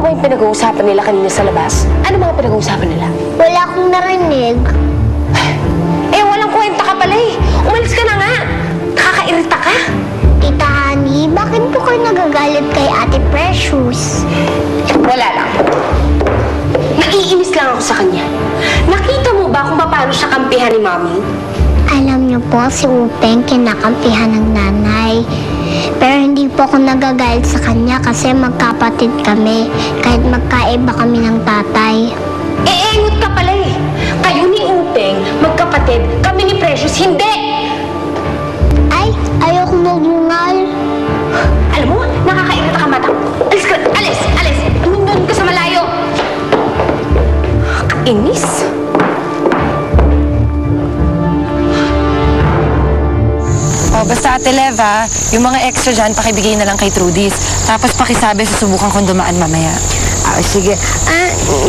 ba yung pinag-uusapan nila kanina sa labas? Ano mga pinag-uusapan nila? Wala akong narinig. Eh, walang kwenta ka pala eh. Umalis ka na nga. Nakakairita ka. Tita Honey, bakit po kayo nagagalit kay Ate Precious? Wala lang. Naiinis lang ako sa kanya. Nakita mo ba kung paano siya kampihan ni Mami? Alam niyo po, si Upeng kinakampihan ng nanay. Pero hindi po ako nagagalit sa kanya kasi magkapatid kami. Kahit magkaiba kami ng tatay. Eh, engot ka pala eh. Kayo ni Upeng, magkapatid, kami ni Precious, hindi! Ay, ayoko magbungal. Alam mo, nakakairita ka mata. Alis ka! Alis! Alis! Nandun ka sa malayo! Kainis! O, basta Ate Leva, yung mga extra dyan, pakibigay na lang kay Trudis. Tapos pakisabi, susubukan kong dumaan mamaya. Sige.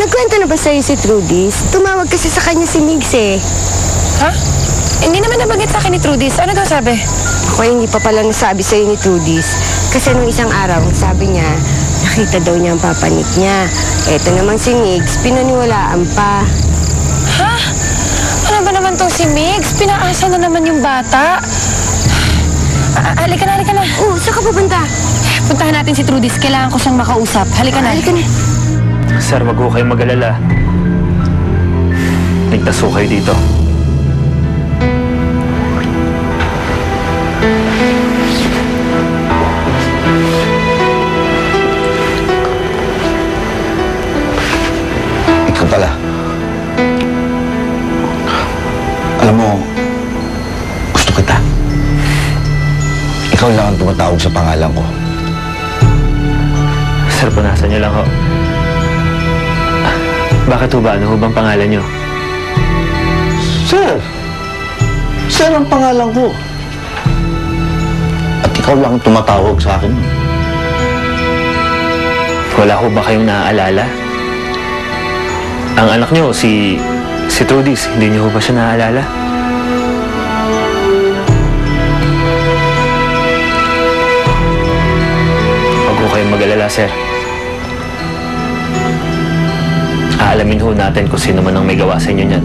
Nagkwento na ba sa'yo si Trudis? Tumawag kasi sa kanya si Migs eh. Ha? Hindi naman nabanggit sa akin ni Trudis. Ano daw sabi? Ako hindi pa pala nasabi sa'yo ni Trudis. Kasi nung isang araw, sabi niya, nakita daw niya ang papanik niya. Eto naman si Migs, pinaniwalaan pa. Ha? Ano ba naman tong si Migs? Pinaasa na naman yung bata. Halika na, halika na. Oh, saan ka pupunta? Puntahan natin si Trudis. Kailangan ko siyang makausap. Halika na. Halika na. Sir, wag ho kayong mag-alala. Ligtas ho kayo dito. Ikaw pala. Alam mo, gusto kita. Ikaw lang ang tumatawag sa pangalan ko. Sir, punasan niyo lang ho. Bakit ho ba? Ano ho bang pangalan niyo? Sir! Sir ang pangalan ko. At ikaw lang ang tumatawag sa akin. Wala ho ba kayong naaalala? Ang anak niyo, si Trudis, hindi niyo ho ba siya naaalala? Huwag ho kayong mag-alala, sir. Aalamin ho natin kung sino man ang may gawa sa inyo niyan.